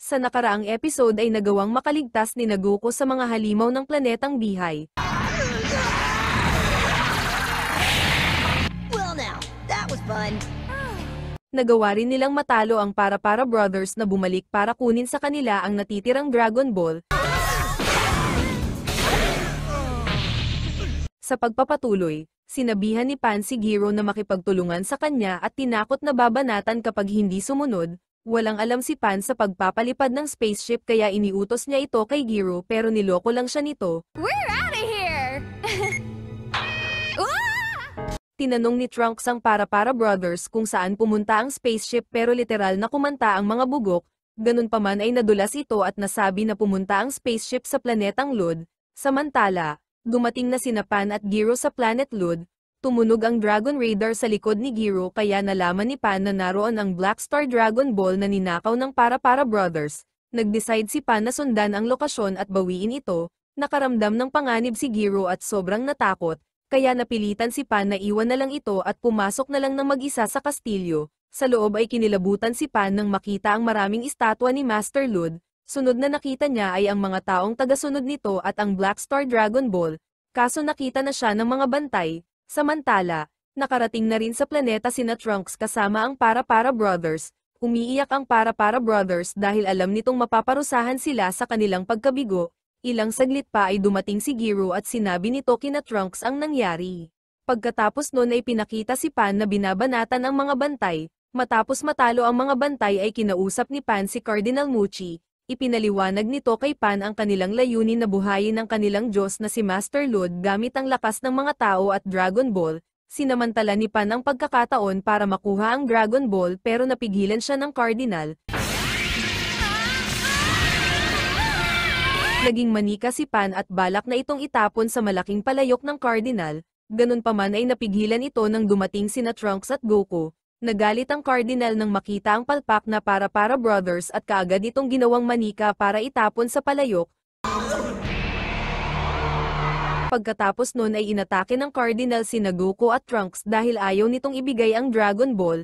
Sa nakaraang episode ay nagawang makaligtas ni Goku sa mga halimaw ng planetang Bihay. Well now, that was fun. Nagawa rin nilang matalo ang Para-Para Brothers na bumalik para kunin sa kanila ang natitirang Dragon Ball. Sa pagpapatuloy, sinabihan ni Pan si Gero na makipagtulungan sa kanya at tinakot na babanatan kapag hindi sumunod. Walang alam si Pan sa pagpapalipad ng spaceship kaya iniutos niya ito kay Gero pero niloko lang siya nito. We're out of here! Tinanong ni Trunks ang Para-Para Brothers kung saan pumunta ang spaceship pero literal na kumanta ang mga bugok, ganun pa man ay nadulas ito at nasabi na pumunta ang spaceship sa planetang Lod. Samantala, dumating na sina Pan at Gero sa Planet Lod, tumunog ang Dragon Radar sa likod ni Gero kaya nalaman ni Pan na naroon ang Black Star Dragon Ball na ninakaw ng Para-Para Brothers. Nag-decide si Pan na sundan ang lokasyon at bawiin ito, nakaramdam ng panganib si Gero at sobrang natakot, kaya napilitan si Pan na iwan na lang ito at pumasok na lang ng mag-isa sa kastilyo. Sa loob ay kinilabutan si Pan nang makita ang maraming estatwa ni Master Lud. Sunod na nakita niya ay ang mga taong tagasunod nito at ang Black Star Dragon Ball, kaso nakita na siya ng mga bantay. Samantala, nakarating na rin sa planeta sina Trunks kasama ang Para-Para Brothers. Umiiyak ang Para-Para Brothers dahil alam nitong mapaparusahan sila sa kanilang pagkabigo. Ilang saglit pa ay dumating si Gero at sinabi nito kina Trunks ang nangyari. Pagkatapos nun ay pinakita si Pan na binabanatan ang mga bantay. Matapos matalo ang mga bantay ay kinausap ni Pan si Cardinal Muchi. Ipinaliwanag nito kay Pan ang kanilang layunin na buhayin ang kanilang Diyos na si Master Lud gamit ang lakas ng mga tao at Dragon Ball. Sinamantala ni Pan ang pagkakataon para makuha ang Dragon Ball pero napigilan siya ng Cardinal. Naging manika si Pan at balak na itong itapon sa malaking palayok ng Cardinal. Ganun pa man ay napigilan ito nang dumating sina Trunks at Goku. Nagalit ang Cardinal nang makita ang palpak na Para-Para Brothers at kaagad itong ginawang manika para itapon sa palayok. Pagkatapos nun ay inatake ng Cardinal sina Goku at Trunks dahil ayaw nitong ibigay ang Dragon Ball.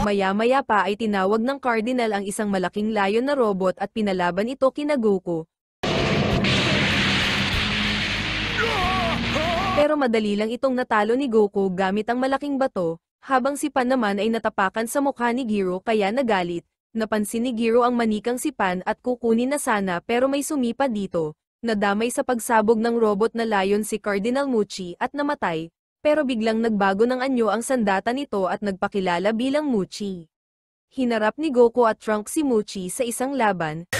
Maya-maya pa ay tinawag ng Cardinal ang isang malaking layon na robot at pinalaban ito kina Goku. Pero madali lang itong natalo ni Goku gamit ang malaking bato, habang si Pan naman ay natapakan sa mukha ni Gero kaya nagalit. Napansin ni Gero ang manikang si Pan at kukunin na sana pero may sumipa dito. Nadamay sa pagsabog ng robot na layon si Cardinal Muchi at namatay, pero biglang nagbago ng anyo ang sandata nito at nagpakilala bilang Muchi. Hinarap ni Goku at Trunks si Muchi sa isang laban.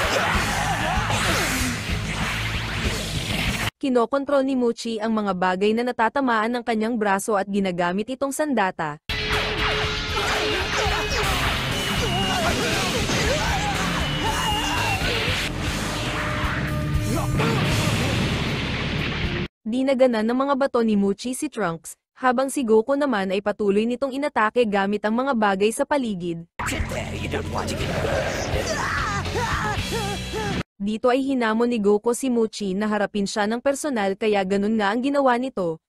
Kinokontrol ni Muchi ang mga bagay na natatamaan ng kanyang braso at ginagamit itong sandata. Dinaganan ng mga bato ni Muchi si Trunks, habang si Goku naman ay patuloy nitong inatake gamit ang mga bagay sa paligid. Dito ay hinamon ni Goku si Muchi na harapin siya ng personal kaya ganun nga ang ginawa nito.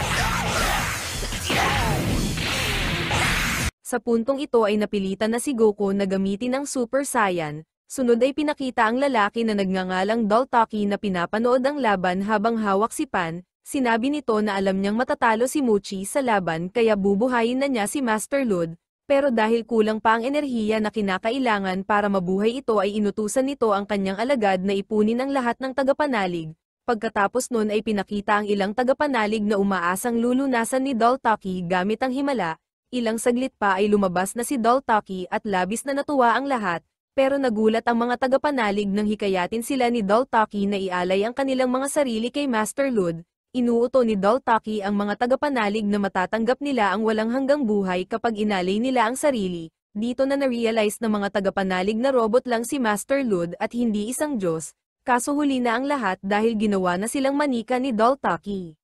Sa puntong ito ay napilitan na si Goku na gamitin ang Super Saiyan. Sunod ay pinakita ang lalaki na nagngangalang Daltaki na pinapanood ang laban habang hawak si Pan. Sinabi nito na alam niyang matatalo si Muchi sa laban kaya bubuhayin na niya si Master Lud. Pero dahil kulang pa ang enerhiya na kinakailangan para mabuhay ito ay inutusan nito ang kanyang alagad na ipunin ang lahat ng tagapanalig. Pagkatapos nun ay pinakita ang ilang tagapanalig na umaasang lulunasan ni Daltaki gamit ang himala. Ilang saglit pa ay lumabas na si Daltaki at labis na natuwa ang lahat. Pero nagulat ang mga tagapanalig nang hikayatin sila ni Daltaki na ialay ang kanilang mga sarili kay Master Lud. Inuuto ni Daltaki ang mga tagapanalig na matatanggap nila ang walang hanggang buhay kapag inalay nila ang sarili. Dito na na-realize ng mga tagapanalig na robot lang si Master Lud at hindi isang Diyos, kaso huli na ang lahat dahil ginawa na silang manika ni Daltaki.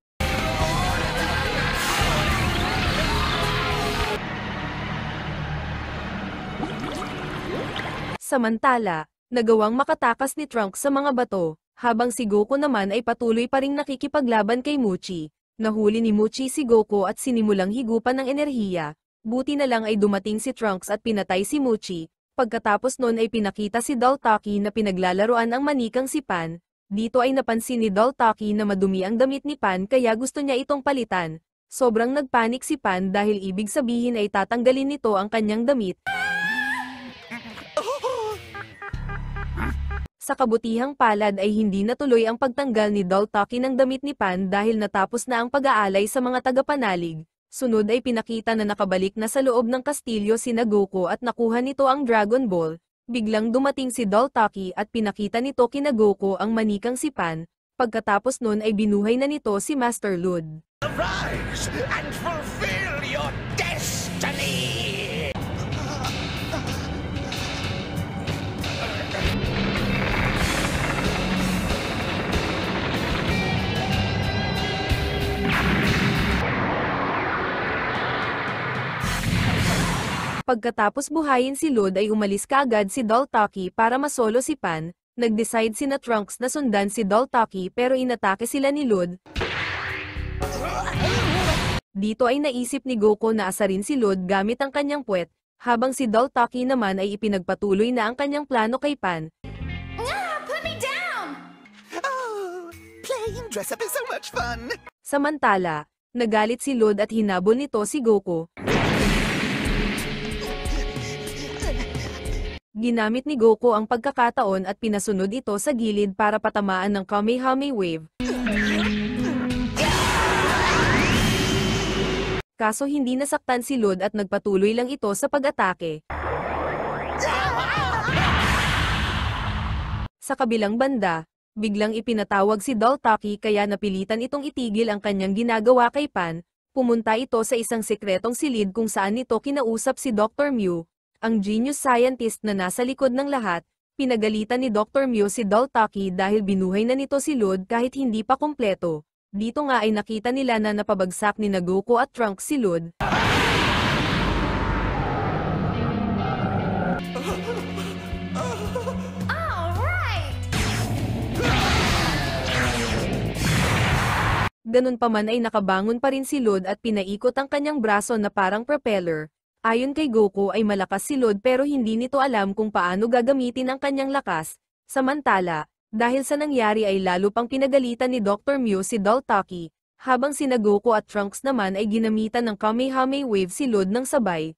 Samantala, nagawang makatakas ni Trunks sa mga bato, habang si Goku naman ay patuloy pa ring nakikipaglaban kay Muchi. Nahuli ni Muchi si Goku at sinimulang higupan ng enerhiya. Buti na lang ay dumating si Trunks at pinatay si Muchi. Pagkatapos nun ay pinakita si Daltaki na pinaglalaroan ang manikang si Pan. Dito ay napansin ni Daltaki na madumi ang damit ni Pan kaya gusto niya itong palitan. Sobrang nagpanik si Pan dahil ibig sabihin ay tatanggalin nito ang kanyang damit. Sa kabutihang palad ay hindi natuloy ang pagtanggal ni Daltaki ng damit ni Pan dahil natapos na ang pag-aalay sa mga tagapanalig. Sunod ay pinakita na nakabalik na sa loob ng kastilyo sina Goku at nakuha nito ang Dragon Ball. Biglang dumating si Daltaki at pinakita nito kina Goku ang manikang si Pan. Pagkatapos nun ay binuhay na nito si Master Lud. Arise and fulfill your destiny! Pagkatapos buhayin si Lud ay umalis kaagad si Daltaki para masolo si Pan. Nag-decide sina Trunks na sundan si Daltaki pero inatake sila ni Lud. Dito ay naisip ni Goku na asarin si Lud gamit ang kanyang puwet, habang si Daltaki naman ay ipinagpatuloy na ang kanyang plano kay Pan. Put me down! Oh, playing dress-up is so much fun! Samantala, nagalit si Lud at hinabol nito si Goku. Ginamit ni Goku ang pagkakataon at pinasunod ito sa gilid para patamaan ng Kamehameha Wave. Kaso hindi nasaktan si Lud at nagpatuloy lang ito sa pag-atake. Sa kabilang banda, biglang ipinatawag si Daltaki kaya napilitan itong itigil ang kanyang ginagawa kay Pan. Pumunta ito sa isang sekretong silid kung saan nito kinausap si Dr. Mew, ang genius scientist na nasa likod ng lahat. Pinagalitan ni Dr. Mew si Daltaki dahil binuhay na nito si Lud kahit hindi pa kumpleto. Dito nga ay nakita nila na napabagsak ni Goku at Trunks si Lud. Alright! Ganun pa man ay nakabangon pa rin si Lud at pinaikot ang kanyang braso na parang propeller. Ayon kay Goku ay malakas si Lud pero hindi nito alam kung paano gagamitin ang kanyang lakas. Samantala, dahil sa nangyari ay lalo pang pinagalitan ni Dr. Mew si Daltaki, habang sina Goku at Trunks naman ay ginamitan ng Kamehameha Wave si Lud ng sabay.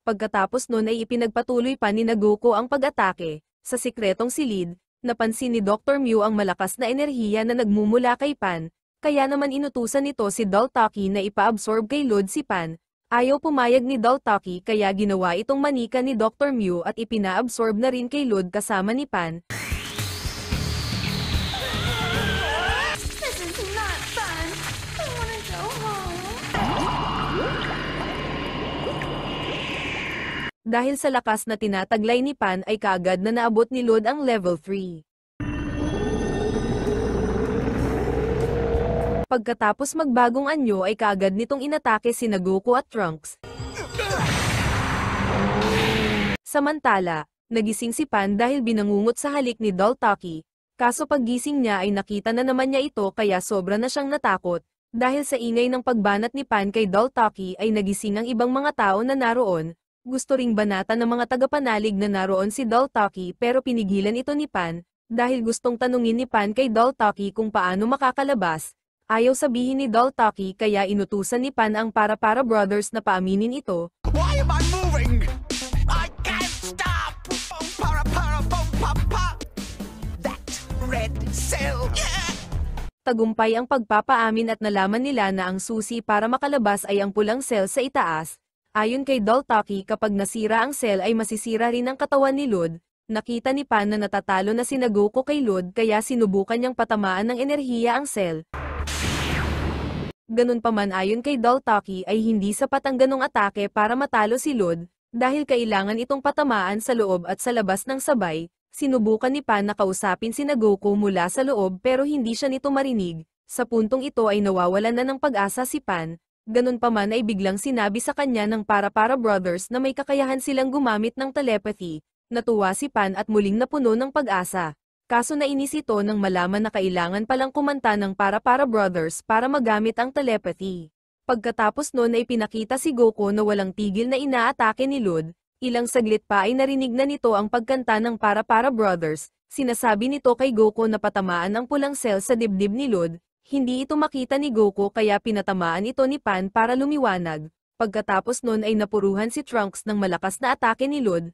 Pagkatapos nun ay ipinagpatuloy pa ni Goku ang pag-atake. Sa sikretong silid, napansin ni Dr. Mew ang malakas na enerhiya na nagmumula kay Pan. Kaya naman inutusan nito si Daltaki na ipa-absorb kay Lud si Pan. Ayaw pumayag ni Daltaki kaya ginawa itong manika ni Dr. Mew at ipina-absorb na rin kay Lud kasama ni Pan. This is not fun. I wanna go home. Dahil sa lakas na tinataglay ni Pan ay kaagad na naabot ni Lud ang level 3. Pagkatapos magbagong anyo ay kaagad nitong inatake sina Goku at Trunks. Samantala, nagising si Pan dahil binangungot sa halik ni Daltaki. Kaso paggising niya ay nakita na naman niya ito kaya sobra na siyang natakot. Dahil sa ingay ng pagbanat ni Pan kay Daltaki ay nagising ang ibang mga tao na naroon. Gusto ring banatan ng mga tagapanalig na naroon si Daltaki pero pinigilan ito ni Pan. Dahil gustong tanungin ni Pan kay Daltaki kung paano makakalabas. Ayaw sabihin ni Daltaki kaya inutusan ni Pan ang Para-Para Brothers na paaminin ito. Why am I moving? I can't stop! Para, pom, pa. That red cell! Yeah! Tagumpay ang pagpapaamin at nalaman nila na ang susi para makalabas ay ang pulang cell sa itaas. Ayon kay Daltaki kapag nasira ang cell ay masisira rin ang katawan ni Lud. Nakita ni Pan na natatalo na sina Goku kay Lud kaya sinubukan niyang patamaan ng enerhiya ang cell. Ganun pa man ayon kay Daltaki ay hindi sapat ang ganong atake para matalo si Lud, dahil kailangan itong patamaan sa loob at sa labas ng sabay. Sinubukan ni Pan na kausapin sina Goku mula sa loob pero hindi siya nito marinig. Sa puntong ito ay nawawalan na ng pag-asa si Pan. Ganun pa man ay biglang sinabi sa kanya ng Para-Para Brothers na may kakayahan silang gumamit ng telepathy. Natuwa si Pan at muling napuno ng pag-asa. Kaso nainis ito nang malaman na kailangan palang kumanta ng Para-Para Brothers para magamit ang telepathy. Pagkatapos nun ay pinakita si Goku na walang tigil na inaatake ni Lud, ilang saglit pa ay narinig na nito ang pagkanta ng Para-Para Brothers, sinasabi nito kay Goku na patamaan ang pulang cell sa dibdib ni Lud, hindi ito makita ni Goku kaya pinatamaan ito ni Pan para lumiwanag. Pagkatapos nun ay napuruhan si Trunks ng malakas na atake ni Lud.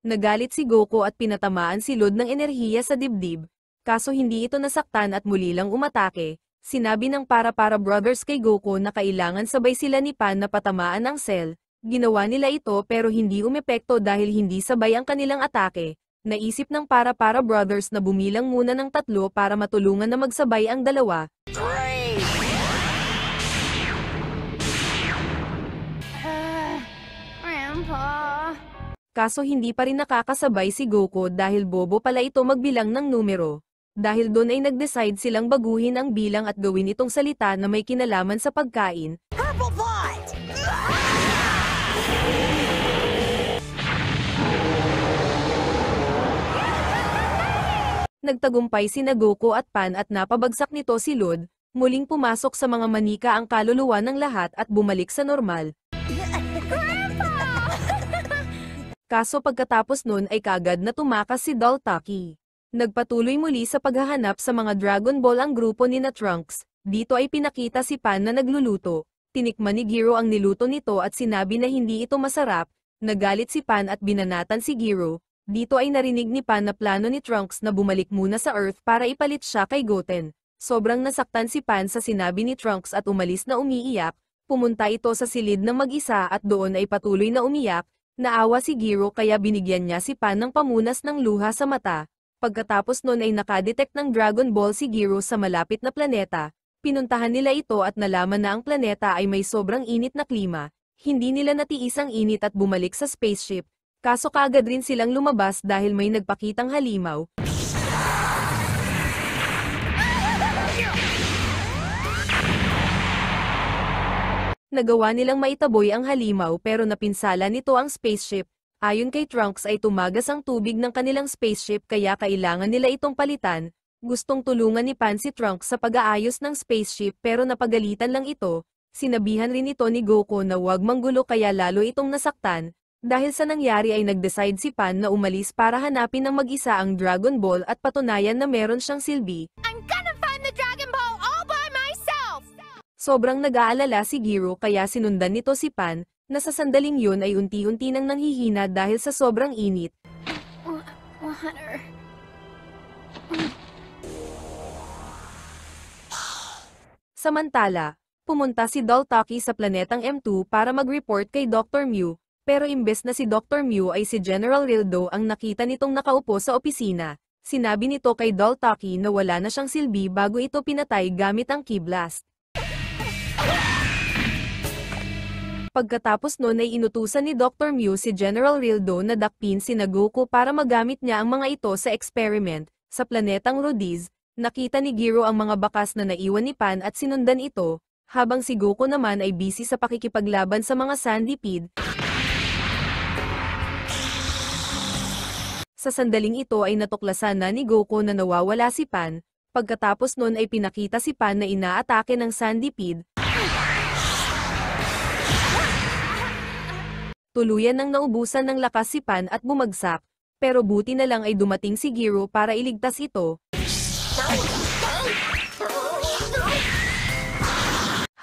Nagalit si Goku at pinatamaan si Lud ng enerhiya sa dibdib, kaso hindi ito nasaktan at muli lang umatake. Sinabi ng Para-Para Brothers kay Goku na kailangan sabay sila ni Pan na patamaan ang cell. Ginawa nila ito pero hindi umepekto dahil hindi sabay ang kanilang atake. Naisip ng Para-Para Brothers na bumilang muna ng 3 para matulungan na magsabay ang dalawa. Grandpa. Kaso hindi pa rin nakakasabay si Goku dahil bobo pala ito magbilang ng numero. Dahil doon ay nag-decide silang baguhin ang bilang at gawin itong salita na may kinalaman sa pagkain. Purple Void! Nagtagumpay sina Goku at Pan at napabagsak nito si Lud, muling pumasok sa mga manika ang kaluluwa ng lahat at bumalik sa normal. Kaso pagkatapos nun ay kagad na tumakas si Daltaki. Nagpatuloy muli sa paghahanap sa mga Dragon Ball ang grupo ni na Trunks. Dito ay pinakita si Pan na nagluluto. Tinikman ni Giro ang niluto nito at sinabi na hindi ito masarap. Nagalit si Pan at binanatan si Giro. Dito ay narinig ni Pan na plano ni Trunks na bumalik muna sa Earth para ipalit siya kay Goten. Sobrang nasaktan si Pan sa sinabi ni Trunks at umalis na umiiyak. Pumunta ito sa silid ng mag-isa at doon ay patuloy na umiyak. Naawa si Giro kaya binigyan niya si Pan ng pamunas ng luha sa mata. Pagkatapos nun ay nakadetect ng Dragon Ball si Giro sa malapit na planeta. Pinuntahan nila ito at nalaman na ang planeta ay may sobrang init na klima. Hindi nila natiis ang init at bumalik sa spaceship. Kaso kaagad rin silang lumabas dahil may nagpakitang halimaw. Nagawa nilang maitaboy ang halimaw pero napinsala nito ang spaceship. Ayon kay Trunks ay tumagas ang tubig ng kanilang spaceship kaya kailangan nila itong palitan. Gustong tulungan ni Pan si Trunks sa pag-aayos ng spaceship pero napagalitan lang ito. Sinabihan rin ito ni Goku na huwag manggulo kaya lalo itong nasaktan. Dahil sa nangyari ay nag-decide si Pan na umalis para hanapin ng mag-isa ang Dragon Ball at patunayan na meron siyang silbi. I'm gonna find the Dragon Ball all by myself! Sobrang nag-aalala si Giro kaya sinundan nito si Pan, na sa sandaling yun ay unti-unti nang nanghihina dahil sa sobrang init. Water. Samantala, pumunta si Daltaki sa planetang M2 para mag-report kay Dr. Mew, pero imbes na si Dr. Mew ay si General Rildo ang nakita nitong nakaupo sa opisina. Sinabi nito kay Daltaki na wala na siyang silbi bago ito pinatay gamit ang Ki Blast. Pagkatapos nun ay inutusan ni Dr. Mew si General Rildo na dakpin sina Goku para magamit niya ang mga ito sa experiment. Sa planetang Rhodes, nakita ni Giro ang mga bakas na naiwan ni Pan at sinundan ito, habang si Goku naman ay busy sa pakikipaglaban sa mga Sandipede. Sa sandaling ito ay natuklasan na ni Goku na nawawala si Pan, pagkatapos nun ay pinakita si Pan na inaatake ng Sandipede. Tuluyan nang naubusan ng lakas si Pan at bumagsak, pero buti na lang ay dumating si Giro para iligtas ito.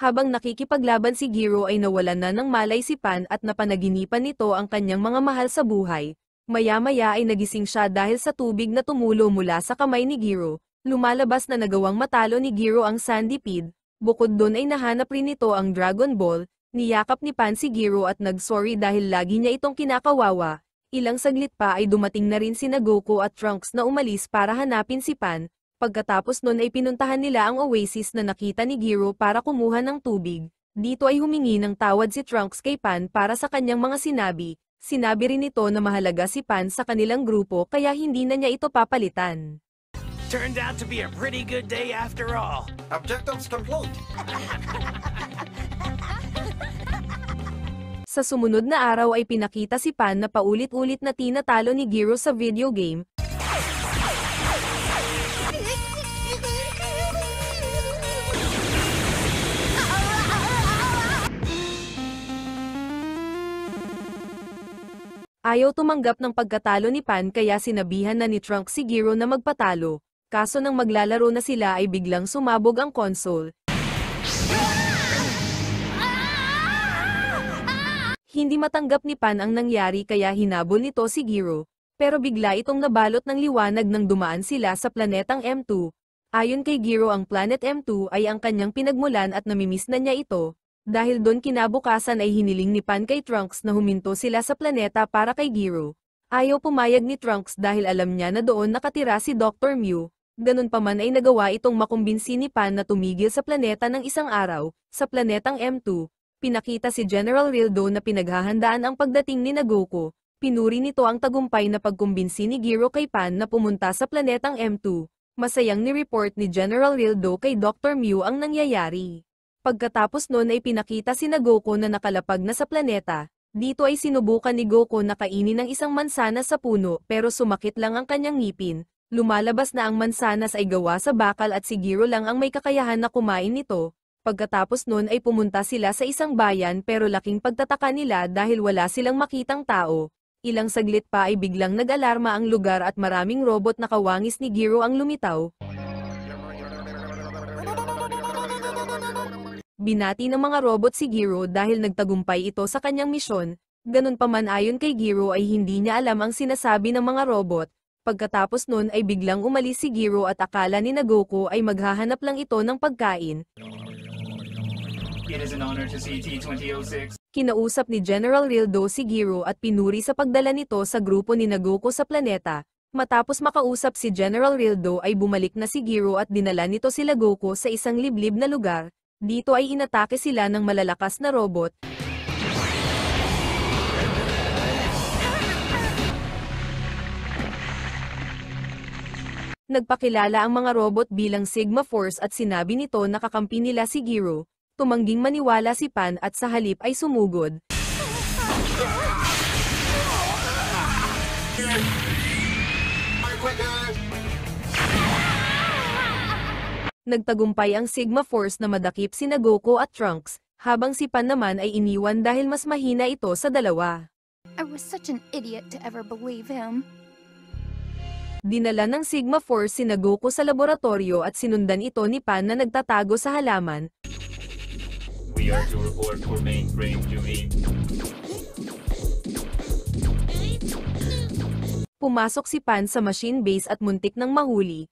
Habang nakikipaglaban si Giro ay nawalan na ng malay si Pan at napanaginipan nito ang kanyang mga mahal sa buhay. Maya-maya ay nagising siya dahil sa tubig na tumulo mula sa kamay ni Giro. Lumalabas na nagawang matalo ni Giro ang Sandipede. Bukod doon ay nahanap rin nito ang Dragon Ball. Niyakap ni Pan si Giro at nag-sorry dahil lagi niya itong kinakawawa. Ilang saglit pa ay dumating na rin sina Goku at Trunks na umalis para hanapin si Pan. Pagkatapos nun ay pinuntahan nila ang oasis na nakita ni Giro para kumuha ng tubig. Dito ay humingi ng tawad si Trunks kay Pan para sa kanyang mga sinabi. Sinabi rin nito na mahalaga si Pan sa kanilang grupo kaya hindi na niya ito papalitan. Turned out to be a pretty good day after all. Objectives complete. Sa sumunod na araw ay pinakita si Pan na paulit-ulit na tinatalo ni Giro sa video game. Ayaw tumanggap ng pagkatalo ni Pan kaya sinabihan na ni Trunks si Giro na magpatalo, kaso nang maglalaro na sila ay biglang sumabog ang console. Hindi matanggap ni Pan ang nangyari kaya hinabol nito si Giro, pero bigla itong nabalot ng liwanag nang dumaan sila sa planetang M2. Ayon kay Giro ang Planet M2 ay ang kanyang pinagmulan at namimiss na niya ito. Dahil doon kinabukasan ay hiniling ni Pan kay Trunks na huminto sila sa planeta para kay Giro. Ayaw pumayag ni Trunks dahil alam niya na doon nakatira si Dr. Mew. Ganun pa man ay nagawa itong makumbinsi ni Pan na tumigil sa planeta ng isang araw. Sa planetang M2, pinakita si General Rildo na pinaghahandaan ang pagdating ni Goku. Pinuri nito ang tagumpay na pagkumbinsi ni Giro kay Pan na pumunta sa planetang M2. Masayang ni-report ni General Rildo kay Dr. Mew ang nangyayari. Pagkatapos nun ay pinakita si Goku na nakalapag na sa planeta. Dito ay sinubukan ni Goku na kainin ng isang mansanas sa puno pero sumakit lang ang kanyang ngipin. Lumalabas na ang mansanas ay gawa sa bakal at si Giro lang ang may kakayahan na kumain nito. Pagkatapos nun ay pumunta sila sa isang bayan pero laking pagtataka nila dahil wala silang makitang tao. Ilang saglit pa ay biglang nag-alarma ang lugar at maraming robot na kawangis ni Giro ang lumitaw. Binati ng mga robot si Giro dahil nagtagumpay ito sa kanyang misyon. Ganun pa man ayon kay Giro ay hindi niya alam ang sinasabi ng mga robot. Pagkatapos nun ay biglang umalis si Giro at akala ni Goku ay maghahanap lang ito ng pagkain. It is an honor to see T-2006. Kinausap ni General Rildo si Giro at pinuri sa pagdala nito sa grupo ni Goku sa planeta. Matapos makausap si General Rildo ay bumalik na si Giro at dinala nito sila Goku sa isang liblib na lugar. Dito ay inatake sila ng malalakas na robot. Nagpakilala ang mga robot bilang Sigma Force at sinabi nito na kakampi nila si Giro. Tumangging maniwala si Pan at sa halip ay sumugod. Nagtagumpay ang Sigma Force na madakip si Goku at Trunks, habang si Pan naman ay iniwan dahil mas mahina ito sa dalawa. I was such an idiot to ever believe him. Dinala ng Sigma Force si Goku sa laboratorio at sinundan ito ni Pan na nagtatago sa halaman. We are to report for mainframe duty. Pumasok si Pan sa machine base at muntik ng mahuli.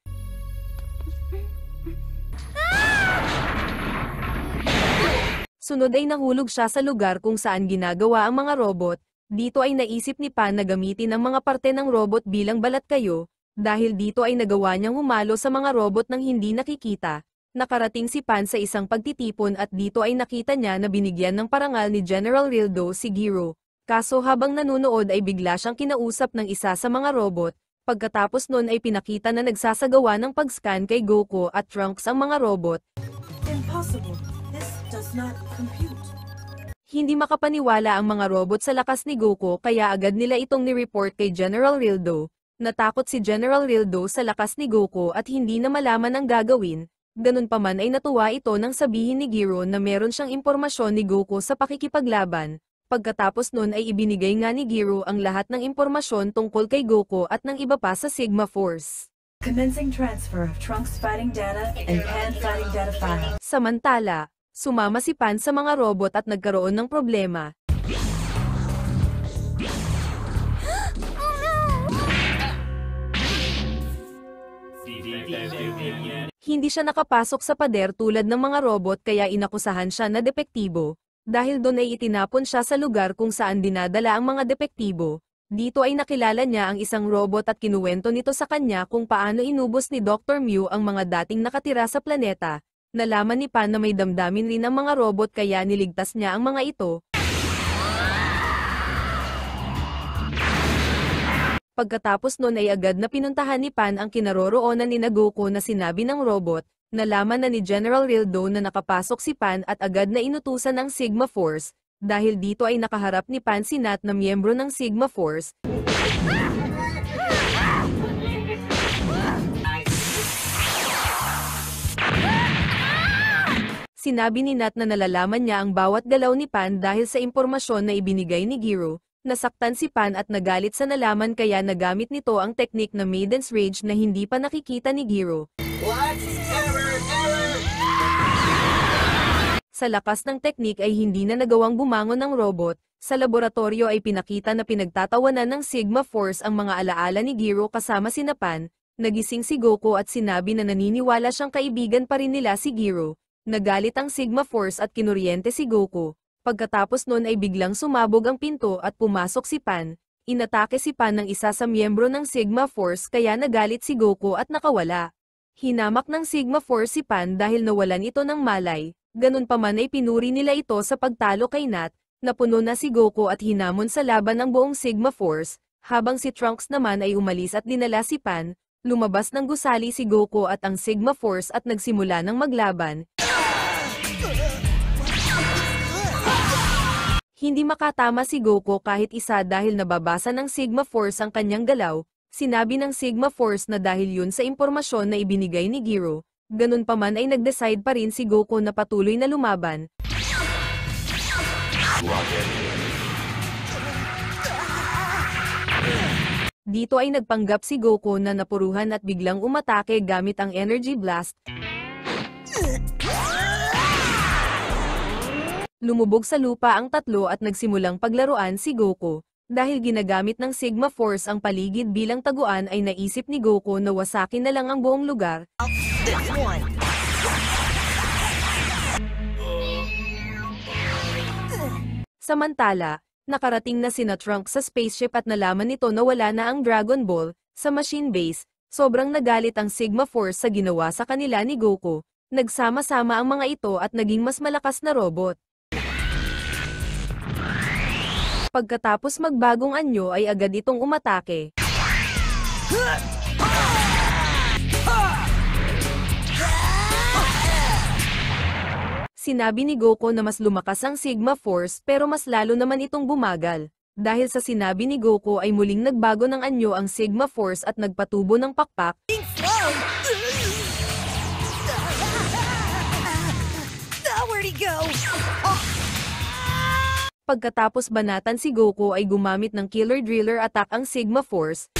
Sunod ay nahulog siya sa lugar kung saan ginagawa ang mga robot. Dito ay naisip ni Pan na gamitin ang mga parte ng robot bilang balat kayo, dahil dito ay nagawa niyang humalo sa mga robot nang hindi nakikita. Nakarating si Pan sa isang pagtitipon at dito ay nakita niya na binigyan ng parangal ni General Rildo si Giro. Kaso habang nanunood ay bigla siyang kinausap ng isa sa mga robot. Pagkatapos nun ay pinakita na nagsasagawa ng pag-scan kay Goku at Trunks ang mga robot. Impossible. This does not compute. Hindi makapaniwala ang mga robot sa lakas ni Goku kaya agad nila itong ni-report kay General Rildo. Natakot si General Rildo sa lakas ni Goku at hindi na malaman ang gagawin. Ganun pa man ay natuwa ito nang sabihin ni Giro na meron siyang impormasyon ni Goku sa pakikipaglaban. Pagkatapos nun ay ibinigay nga ni Giro ang lahat ng impormasyon tungkol kay Goku at ng iba pa sa Sigma Force. Commencing transfer of Trunks fighting data and Pan fighting data file. Samantala, sumama si Pan sa mga robot at nagkaroon ng problema. Hindi siya nakapasok sa pader tulad ng mga robot kaya inakusahan siya na depektibo. Dahil doon ay itinapon siya sa lugar kung saan dinadala ang mga depektibo. Dito ay nakilala niya ang isang robot at kinuwento nito sa kanya kung paano inubos ni Dr. Mew ang mga dating nakatira sa planeta. Nalaman ni Pan na may damdamin rin ang mga robot kaya niligtas niya ang mga ito. Pagkatapos nun ay agad na pinuntahan ni Pan ang kinaroroonan ni Goku na sinabi ng robot. Nalaman na ni General Rildo na nakapasok si Pan at agad na inutusan ng Sigma Force. Dahil dito ay nakaharap ni Pan si Nat na miyembro ng Sigma Force. Sinabi ni Nat na nalalaman niya ang bawat galaw ni Pan dahil sa impormasyon na ibinigay ni Giro. Nasaktan si Pan at nagalit sa nalaman kaya nagamit nito ang teknik na Maiden's Rage na hindi pa nakikita ni Giro. Sa lakas ng teknik ay hindi na nagawang bumangon ng robot. Sa laboratorio ay pinakita na pinagtatawanan ng Sigma Force ang mga alaala ni Giro kasama sina Pan. Nagising si Goku at sinabi na naniniwala siyang kaibigan pa rin nila si Giro. Nagalit ang Sigma Force at kinuryente si Goku. Pagkatapos nun ay biglang sumabog ang pinto at pumasok si Pan. Inatake si Pan ng isa sa miyembro ng Sigma Force kaya nagalit si Goku at nakawala. Hinamak ng Sigma Force si Pan dahil nawalan ito ng malay. Ganun pa man ay pinuri nila ito sa pagtalo kay Nat. Napuno na si Goku at hinamon sa laban ng buong Sigma Force, habang si Trunks naman ay umalis at dinala si Pan. Lumabas ng gusali si Goku at ang Sigma Force at nagsimula ng maglaban. Hindi makatama si Goku kahit isa dahil nababasa ng Sigma Force ang kanyang galaw. Sinabi ng Sigma Force na dahil yun sa impormasyon na ibinigay ni Giro. Ganun pa man ay nag-decide pa rin si Goku na patuloy na lumaban. Dito ay nagpanggap si Goku na napuruhan at biglang umatake gamit ang Energy Blast. Lumubog sa lupa ang tatlo at nagsimulang paglaruan si Goku. Dahil ginagamit ng Sigma Force ang paligid bilang taguan ay naisip ni Goku na wasakin na lang ang buong lugar. Samantala, nakarating na sina Trunks sa spaceship at nalaman nito na wala na ang Dragon Ball sa machine base. Sobrang nagalit ang Sigma Force sa ginawa sa kanila ni Goku. Nagsama-sama ang mga ito at naging mas malakas na robot. Pagkatapos magbagong anyo ay agad itong umatake. Sinabi ni Goku na mas lumakas ang Sigma Force pero mas lalo naman itong bumagal. Dahil sa sinabi ni Goku ay muling nagbago ng anyo ang Sigma Force at nagpatubo ng pakpak. Where'd he go? Pagkatapos banatan si Goku ay gumamit ng Killer Driller attack ang Sigma Force.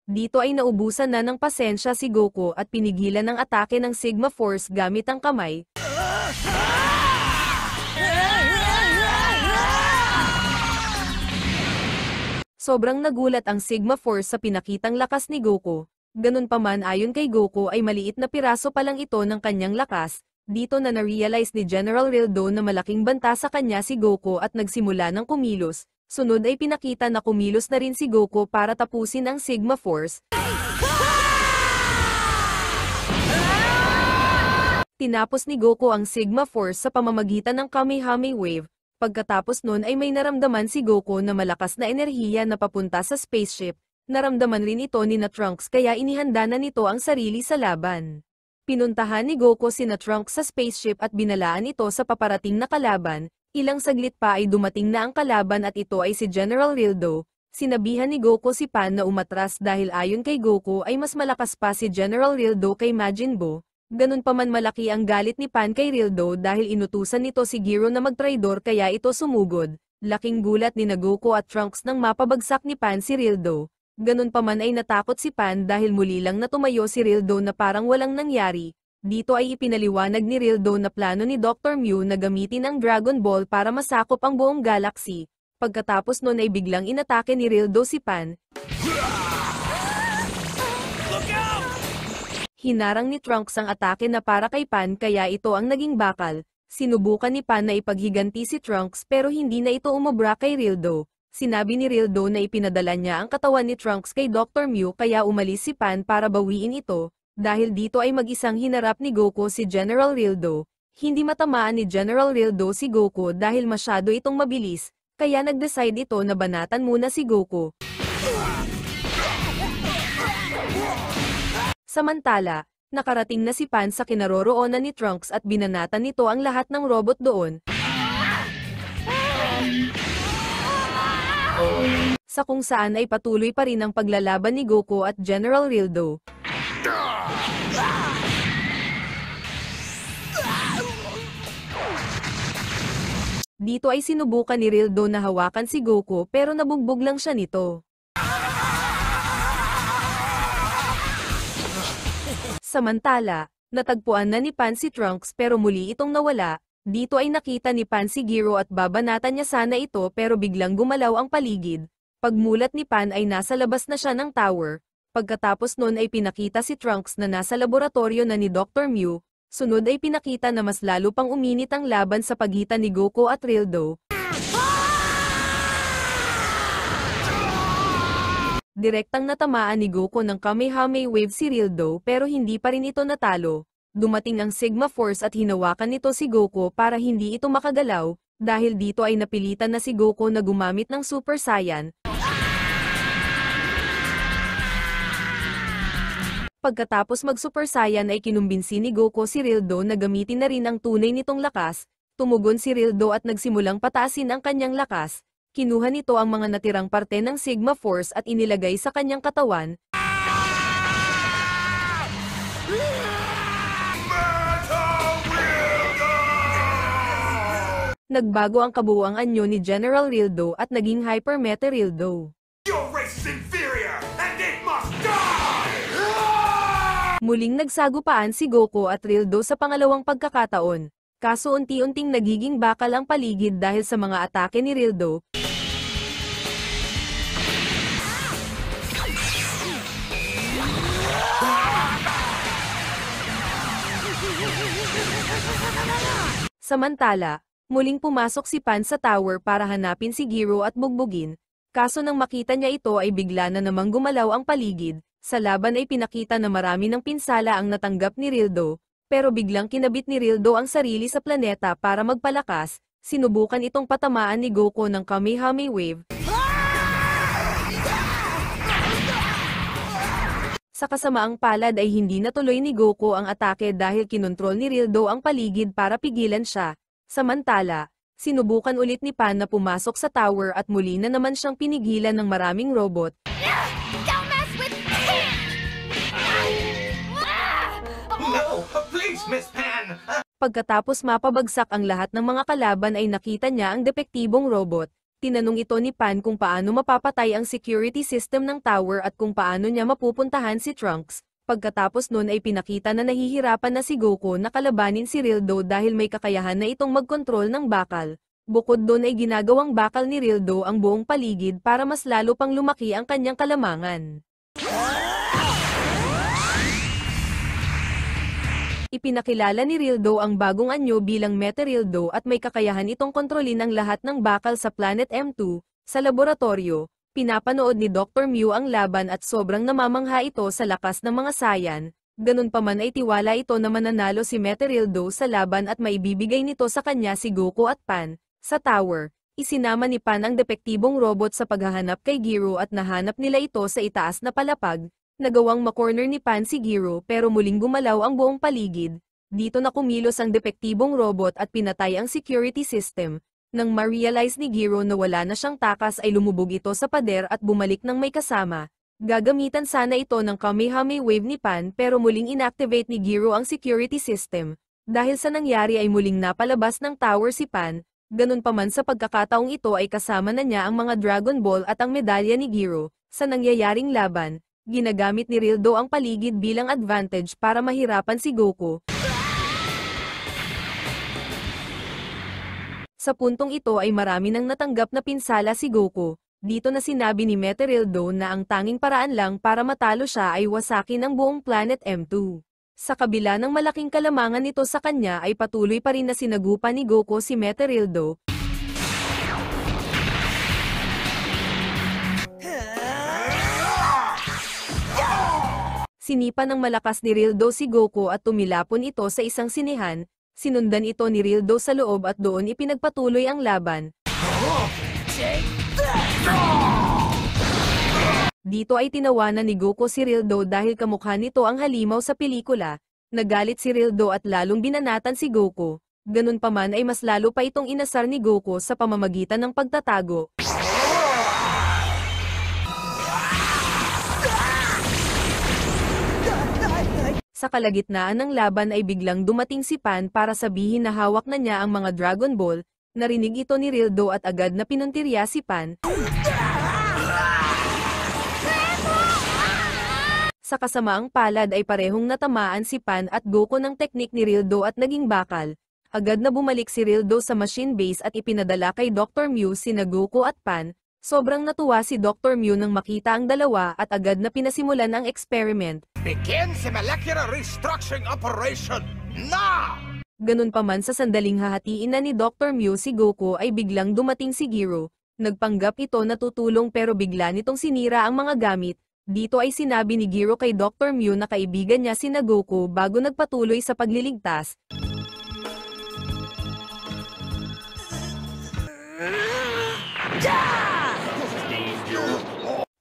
Dito ay naubusan na ng pasensya si Goku at pinigilan ng atake ng Sigma Force gamit ang kamay. Sobrang nagulat ang Sigma Force sa pinakitang lakas ni Goku. Ganun pa man ayon kay Goku ay maliit na piraso pa lang ito ng kanyang lakas. Dito na na-realize ni General Rildo na malaking banta sa kanya si Goku at nagsimula ng kumilos. Sunod ay pinakita na kumilos na rin si Goku para tapusin ang Sigma Force. Tinapos ni Goku ang Sigma Force sa pamamagitan ng Kamehameha Wave. Pagkatapos nun ay may naramdaman si Goku na malakas na enerhiya na papunta sa spaceship. Naramdaman rin ito ni na Trunks kaya inihanda na nito ang sarili sa laban. Pinuntahan ni Goku sina Trunks sa spaceship at binalaan ito sa paparating na kalaban. Ilang saglit pa ay dumating na ang kalaban at ito ay si General Rildo. Sinabihan ni Goku si Pan na umatras dahil ayon kay Goku ay mas malakas pa si General Rildo kay Majin Buu. Ganun pa man malaki ang galit ni Pan kay Rildo dahil inutusan nito si Giro na magtraidor kaya ito sumugod. Laking gulat ni Goku at Trunks nang mapabagsak ni Pan si Rildo. Ganun pa man ay natakot si Pan dahil muli lang na tumayo si Rildo na parang walang nangyari. Dito ay ipinaliwanag ni Rildo na plano ni Dr. Mew na gamitin ang Dragon Ball para masakop ang buong galaxy. Pagkatapos nun ay biglang inatake ni Rildo si Pan. Hinarang ni Trunks ang atake na para kay Pan kaya ito ang naging bakal. Sinubukan ni Pan na ipaghiganti si Trunks pero hindi na ito umubra kay Rildo. Sinabi ni Rildo na ipinadala niya ang katawan ni Trunks kay Dr. Mew kaya umalis si Pan para bawiin ito. Dahil dito ay mag-isang hinarap ni Goku si General Rildo. Hindi matamaan ni General Rildo si Goku dahil masyado itong mabilis, kaya nag-decide ito na banatan muna si Goku. Samantala, Nakarating na si Pan sa kinaroroonan ni Trunks at binanatan nito ang lahat ng robot doon. Sa kung saan ay patuloy pa rin ang paglalaban ni Goku at General Rildo. Dito ay sinubukan ni Rildo na hawakan si Goku pero nabugbog lang siya nito. Samantala, natagpuan na ni Pan si Trunks pero muli itong nawala. Dito ay nakita ni Pan si Gero at babanatan niya sana ito pero biglang gumalaw ang paligid. Pagmulat ni Pan ay nasa labas na siya ng tower. Pagkatapos nun ay pinakita si Trunks na nasa laboratorio na ni Dr. Mew. Sunod ay pinakita na mas lalo pang uminit ang laban sa pagitan ni Goku at Rildo. Direktang natamaan ni Goku ng Kamehameha Wave si Rildo pero hindi pa rin ito natalo. Dumating ang Sigma Force at hinawakan nito si Goku para hindi ito makagalaw, dahil dito ay napilitan na si Goku na gumamit ng Super Saiyan. Pagkatapos mag-Super Saiyan ay kinumbinsi ni Goku si Rildo na gamitin na rin ang tunay nitong lakas. Tumugon si Rildo at nagsimulang pataasin ang kanyang lakas. Kinuha nito ang mga natirang parte ng Sigma Force at inilagay sa kanyang katawan. Nagbago ang kabuuang anyo ni General Rildo at naging Hyper Meta Rildo. Your race is inferior, and it must die! Muling nagsagupaan si Goku at Rildo sa pangalawang pagkakataon. Kaso unti-unting nagiging bakal ang paligid dahil sa mga atake ni Rildo. Samantala, muling pumasok si Pan sa tower para hanapin si Gero at bugbugin. Kaso nang makita niya ito ay bigla na namang gumalaw ang paligid. Sa laban ay pinakita na marami ng pinsala ang natanggap ni Rildo, pero biglang kinabit ni Rildo ang sarili sa planeta para magpalakas. Sinubukan itong patamaan ni Goku ng Kamehameha Wave. Sa kasamaang palad ay hindi natuloy ni Goku ang atake dahil kinontrol ni Rildo ang paligid para pigilan siya. Samantala, sinubukan ulit ni Pan na pumasok sa tower at muli na naman siyang pinigilan ng maraming robot. Don't mess with me! No, please, Miss Pan! Pagkatapos mapabagsak ang lahat ng mga kalaban ay nakita niya ang depektibong robot. Tinanong ito ni Pan kung paano mapapatay ang security system ng tower at kung paano niya mapupuntahan si Trunks. Pagkatapos nun ay pinakita na nahihirapan na si Goku na kalabanin si Rildo dahil may kakayahan na itong magkontrol ng bakal. Bukod doon ay ginagawang bakal ni Rildo ang buong paligid para mas lalo pang lumaki ang kanyang kalamangan. Ipinakilala ni Rildo ang bagong anyo bilang Meta Rildo at may kakayahan itong kontrolin ang lahat ng bakal sa Planet M2. Sa laboratorio, pinapanood ni Dr. Mew ang laban at sobrang namamangha ito sa lakas ng mga Saiyan. Ganun pa man ay tiwala ito na mananalo si Meta Rildo sa laban at maibibigay nito sa kanya si Goku at Pan. Sa tower, isinama ni Pan ang depektibong robot sa paghahanap kay Gero at nahanap nila ito sa itaas na palapag. Nagawang makorner ni Pan si Gero pero muling gumalaw ang buong paligid. Dito na kumilos ang depektibong robot at pinatay ang security system. Nang ma-realize ni Gero na wala na siyang takas ay lumubog ito sa pader at bumalik ng may kasama. Gagamitan sana ito ng Kamehameha Wave ni Pan pero muling inactivate ni Gero ang security system. Dahil sa nangyari ay muling napalabas ng tower si Pan. Ganun pa man sa pagkakataong ito ay kasama na niya ang mga Dragon Ball at ang medalya ni Gero. Sa nangyayaring laban, ginagamit ni Rildo ang paligid bilang advantage para mahirapan si Goku. Sa puntong ito ay marami nang natanggap na pinsala si Goku. Dito na sinabi ni Meta Rildo na ang tanging paraan lang para matalo siya ay wasakin ang buong Planet M2. Sa kabila ng malaking kalamangan nito sa kanya ay patuloy pa rin na sinagupa ni Goku si Meta Rildo. Sinipa ng malakas ni Rildo si Goku at tumilapon ito sa isang sinehan. Sinundan ito ni Rildo sa loob at doon ipinagpatuloy ang laban. Dito ay tinawanan ni Goku si Rildo dahil kamukha nito ang halimaw sa pelikula. Nagalit si Rildo at lalong binanatan si Goku. Ganun pa man ay mas lalo pa itong inasar ni Goku sa pamamagitan ng pagtatago. Sa kalagitnaan ng laban ay biglang dumating si Pan para sabihin na hawak na niya ang mga Dragon Ball. Narinig ito ni Rildo at agad na pinuntirya si Pan. Sa kasamaang palad ay parehong natamaan si Pan at Goku ng teknik ni Rildo at naging bakal. Agad na bumalik si Rildo sa machine base at ipinadala kay Dr. Mew sina Goku at Pan. Sobrang natuwa si Dr. Mew nang makita ang dalawa at agad na pinasimulan ang experiment. Begin the molecular restructuring operation now! Ganun pa man sa sandaling hahatiin na ni Dr. Mew si Goku ay biglang dumating si Giro. Nagpanggap ito na tutulong pero bigla nitong sinira ang mga gamit. Dito ay sinabi ni Giro kay Dr. Mew na kaibigan niya sina Goku bago nagpatuloy sa pagliligtas.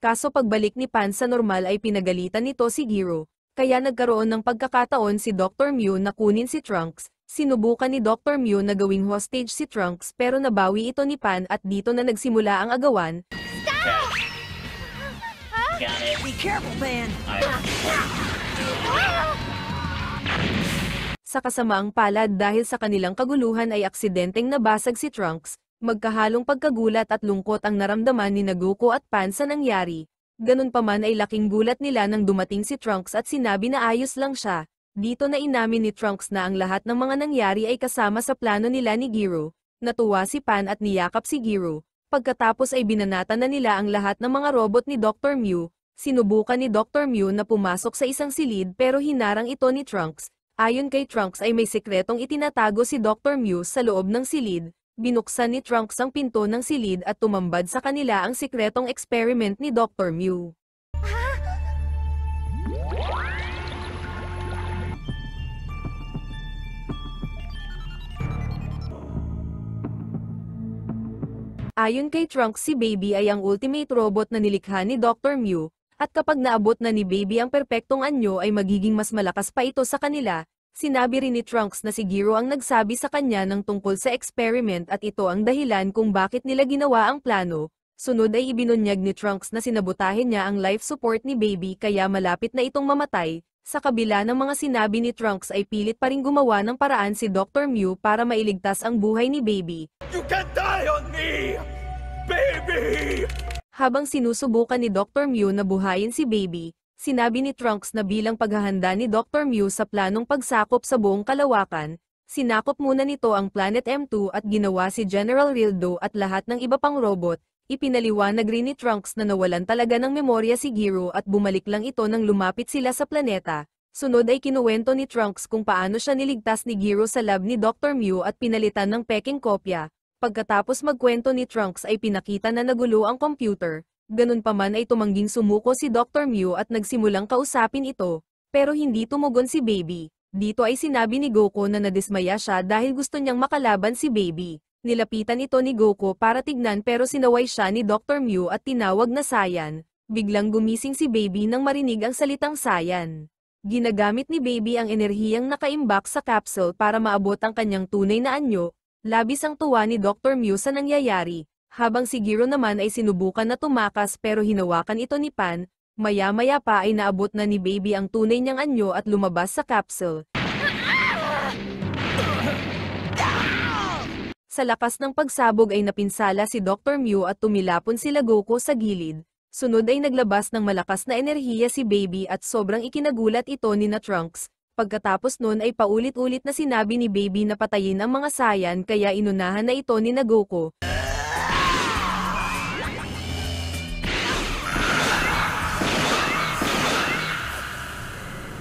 Kaso pagbalik ni Pan sa normal ay pinagalitan nito si Giro, kaya nagkaroon ng pagkakataon si Dr. Mew na kunin si Trunks. Sinubukan ni Dr. Mew na gawing hostage si Trunks pero nabawi ito ni Pan at dito na nagsimula ang agawan. Got it. Be careful, Pan. Sa kasamaang palad dahil sa kanilang kaguluhan ay aksidenteng nabasag si Trunks. Magkahalong pagkagulat at lungkot ang naramdaman ni Goku at Pan sa nangyari. Ganun pa man ay laking gulat nila nang dumating si Trunks at sinabi na ayos lang siya. Dito na inamin ni Trunks na ang lahat ng mga nangyari ay kasama sa plano nila ni Giro. Natuwa si Pan at niyakap si Giro. Pagkatapos ay binanatan na nila ang lahat ng mga robot ni Dr. Mew. Sinubukan ni Dr. Mew na pumasok sa isang silid pero hinarang ito ni Trunks. Ayon kay Trunks ay may sikretong itinatago si Dr. Mew sa loob ng silid. Binuksan ni Trunks ang pinto ng silid at tumambad sa kanila ang sikretong experiment ni Dr. Mew. Ayon kay Trunks si Baby ay ang ultimate robot na nilikha ni Dr. Mew, at kapag naabot na ni Baby ang perpektong anyo ay magiging mas malakas pa ito sa kanila. Sinabi rin ni Trunks na si Giro ang nagsabi sa kanya ng tungkol sa experiment at ito ang dahilan kung bakit nila ginawa ang plano. Sunod ay ibinunyag ni Trunks na sinabotahin niya ang life support ni Baby kaya malapit na itong mamatay. Sa kabila ng mga sinabi ni Trunks ay pilit pa rin gumawa ng paraan si Dr. Mew para mailigtas ang buhay ni Baby. You can die on me, baby! Habang sinusubukan ni Dr. Mew na buhayin si Baby, sinabi ni Trunks na bilang paghahanda ni Dr. Mew sa planong pagsakop sa buong kalawakan, sinakop muna nito ang Planet M2 at ginawa si General Rildo at lahat ng iba pang robot. Ipinaliwanag rin ni Trunks na nawalan talaga ng memorya si Giro at bumalik lang ito nang lumapit sila sa planeta. Sunod ay kinuwento ni Trunks kung paano siya niligtas ni Giro sa lab ni Dr. Mew at pinalitan ng peking kopya. Pagkatapos magkwento ni Trunks ay pinakita na nagulo ang computer. Ganun pa man ay tumangging sumuko si Dr. Mew at nagsimulang kausapin ito, pero hindi tumugon si Baby. Dito ay sinabi ni Goku na nadismaya siya dahil gusto niyang makalaban si Baby. Nilapitan ito ni Goku para tignan pero sinaway siya ni Dr. Mew at tinawag na Saiyan. Biglang gumising si Baby nang marinig ang salitang Saiyan. Ginagamit ni Baby ang enerhiyang nakaimbak sa capsule para maabot ang kanyang tunay na anyo. Labis ang tuwa ni Dr. Mew sa nangyayari. Habang si Giro naman ay sinubukan na tumakas pero hinawakan ito ni Pan, maya-maya pa ay naabot na ni Baby ang tunay niyang anyo at lumabas sa capsule. Sa lakas ng pagsabog ay napinsala si Dr. Mew at tumilapon sila Goku sa gilid. Sunod ay naglabas ng malakas na enerhiya si Baby at sobrang ikinagulat ito ni na Trunks. Pagkatapos nun ay paulit-ulit na sinabi ni Baby na patayin ang mga Saiyan kaya inunahan na ito ni na Goku.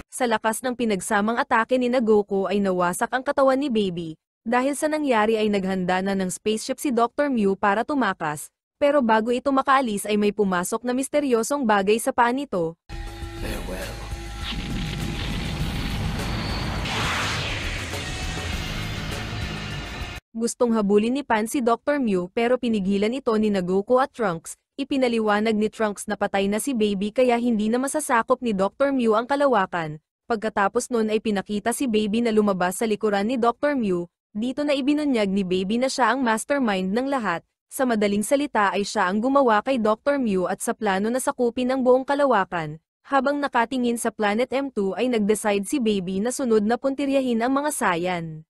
Sa lakas ng pinagsamang atake ni Goku ay nawasak ang katawan ni Baby. Dahil sa nangyari ay naghanda na ng spaceship si Dr. Mew para tumakas. Pero bago ito makaalis ay may pumasok na misteryosong bagay sa paa nito. Farewell. Gustong habulin ni Pan si Dr. Mew pero pinigilan ito ni Goku at Trunks. Ipinaliwanag ni Trunks na patay na si Baby kaya hindi na masasakop ni Dr. Mew ang kalawakan. Pagkatapos nun ay pinakita si Baby na lumabas sa likuran ni Dr. Mew. Dito na ibinunyag ni Baby na siya ang mastermind ng lahat. Sa madaling salita ay siya ang gumawa kay Dr. Mew at sa plano na sakupin ang buong kalawakan. Habang nakatingin sa Planet M2 ay nag-decide si Baby na sunod na puntiryahin ang mga Saiyan.